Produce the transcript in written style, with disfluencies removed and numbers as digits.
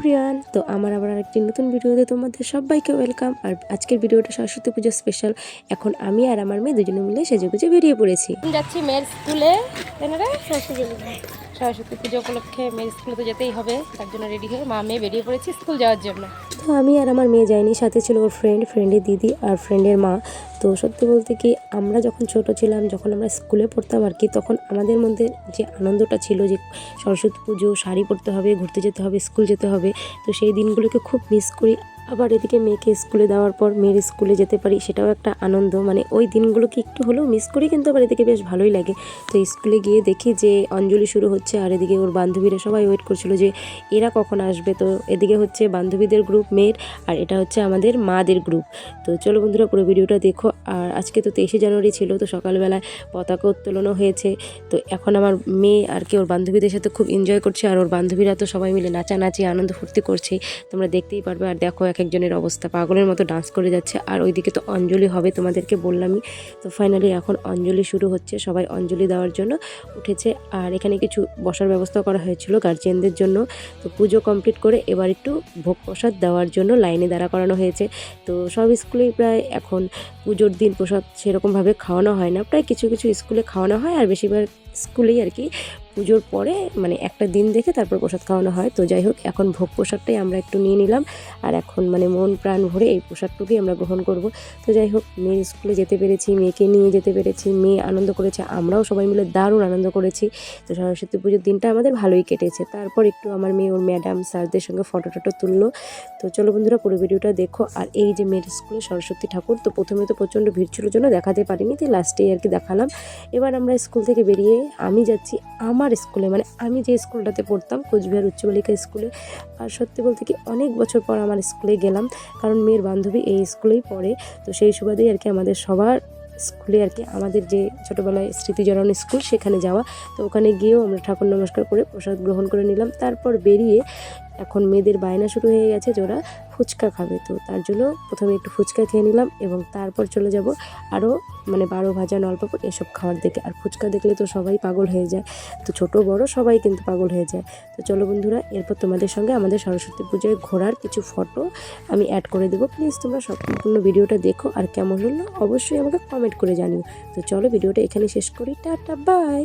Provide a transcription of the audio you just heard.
Everyone, তো আমার আবার আরেকটি নতুন ভিডিওতে তোমাদের সবাইকে ওয়েলকাম। আর আজকের ভিডিওটা সরস্বতী পুজো স্পেশাল। এখন আমি আর আমার মেয়ে দুজনে মিলে সেজেগুজে বেরিয়ে পড়েছি। যাচ্ছি মেয়ের স্কুলে, সরস্বতী পুজো উপলক্ষে মেয়ের স্কুলে তো যেতেই হবে, তার জন্য রেডি হয়ে মা মেয়ে বেরিয়ে পড়েছি স্কুল যাওয়ার জন্য। তো আমি আর আমার মেয়ে যাইনি, সাথে ছিল ওর ফ্রেন্ডের দিদি আর ফ্রেন্ডের মা। তো সত্যি বলতে কি, আমরা যখন ছোট ছিলাম, যখন আমরা স্কুলে পড়তাম আর কি, তখন আমাদের মধ্যে যে আনন্দটা ছিল যে সরস্বতী পুজো, শাড়ি পরতে হবে, ঘুরতে যেতে হবে, স্কুল যেতে হবে, তো সেই দিনগুলোকে খুব মিস করি। আবার এদিকে মেয়েকে স্কুলে দেওয়ার পর মেয়ের স্কুলে যেতে পারি, সেটাও একটা আনন্দ। মানে ওই দিনগুলোকে একটু হলেও মিস করি, কিন্তু আবার এদিকে বেশ ভালোই লাগে। তো স্কুলে গিয়ে দেখি যে অঞ্জলি শুরু হচ্ছে, আর এদিকে ওর বান্ধবীরা সবাই ওয়েট করছিল যে এরা কখন আসবে। তো এদিকে হচ্ছে বান্ধবীদের গ্রুপ মেয়ের, আর এটা হচ্ছে আমাদের মাদের গ্রুপ। তো চলো বন্ধুরা, পুরো ভিডিওটা দেখো। আর আজকে তো 23শে জানুয়ারি ছিল, তো সকালবেলায় পতাকা উত্তোলনও হয়েছে। তো এখন আমার মেয়ে আর কি ওর বান্ধবীদের সাথে খুব এনজয় করছে, আর ওর বান্ধবীরা তো সবাই মিলে নাচানাচি আনন্দ ফুর্তি করছে, তোমরা দেখতেই পারবে। আর দেখো এক একজনের অবস্থা, পাগলের মতো ডান্স করে যাচ্ছে। আর ওইদিকে তো অঞ্জলি হবে, তোমাদেরকে বললামই। তো ফাইনালি এখন অঞ্জলি শুরু হচ্ছে, সবাই অঞ্জলি দেওয়ার জন্য উঠেছে। আর এখানে কিছু বসার ব্যবস্থা করা হয়েছিল গার্জিয়ানদের জন্য। তো পুজো কমপ্লিট করে এবার একটু ভোগ প্রসাদ দেওয়ার জন্য লাইনে দাঁড়া করানো হয়েছে। তো সব স্কুলেই প্রায় এখন পুজোর দিন প্রসাদ সেরকমভাবে খাওয়ানো হয় না, প্রায় কিছু কিছু স্কুলে খাওয়ানো হয়, আর বেশিরভাগ স্কুলেই আর কি পুজোর পরে মানে একটা দিন দেখে তারপর প্রসাদ খাওয়ানো হয়। তো যাই হোক, এখন ভোগ প্রসাদটাই আমরা একটু নিয়ে নিলাম, আর এখন মানে মন প্রাণ ভরে এই প্রসাদটুকুই আমরা গ্রহণ করব। তো যাই হোক, মেয়ের স্কুলে যেতে পেরেছি, মেয়েকে নিয়ে যেতে পেরেছি, মেয়ে আনন্দ করেছে, আমরাও সবাই মিলে দারুণ আনন্দ করেছি। তো সরস্বতী পুজোর দিনটা আমাদের ভালোই কেটেছে। তারপর একটু আমার মেয়ে ওর ম্যাডাম স্যারদের সঙ্গে ফটো তুললো। তো চলো বন্ধুরা, পুরো ভিডিওটা দেখো। আর এই যে মেয়ের স্কুলে সরস্বতী ঠাকুর, তো প্রথমে তো প্রচণ্ড ভিড় ছিল জন্য দেখাতে পারিনি, তো লাস্টেই আর কি দেখালাম। এবার আমরা স্কুল থেকে বেরিয়ে আমি যাচ্ছি আমার স্কুলে, মানে আমি যে স্কুলটাতে পড়তাম, কোচবিহার উচ্চ বালিকা স্কুলে। আর সত্যি বলতে কি, অনেক বছর পর আমার স্কুলে গেলাম, কারণ মেয়ের বান্ধবী এই স্কুলেই পড়ে। তো সেই সুবাদেই আর কি আমাদের সবার স্কুলে আর কি, আমাদের যে ছোটোবেলায় স্মৃতিজনন স্কুল, সেখানে যাওয়া। তো ওখানে গিয়েও আমরা ঠাকুর নমস্কার করে প্রসাদ গ্রহণ করে নিলাম। তারপর বেরিয়ে এখন মেয়েদের বায়না শুরু হয়ে গেছে যে ওরা ফুচকা খাবে। তো তার জন্য প্রথমে একটু ফুচকা খেয়ে নিলাম, এবং তারপর চলে যাব আরও মানে 12 ভাজা, নলপাপড় এসব খাওয়ার দেখে। আর ফুচকা দেখলে তো সবাই পাগল হয়ে যায়, তো ছোট বড় সবাই কিন্তু পাগল হয়ে যায়। তো চলো বন্ধুরা, এরপর তোমাদের সঙ্গে আমাদের সরস্বতী পুজোয় ঘোরার কিছু ফটো আমি অ্যাড করে দেবো। প্লিজ তোমরা সম্পূর্ণ ভিডিওটা দেখো, আর কেমন হলো অবশ্যই আমাকে কমেন্ট করে জানিও। তো চলো ভিডিওটা এখানে শেষ করি, টাটা বাই।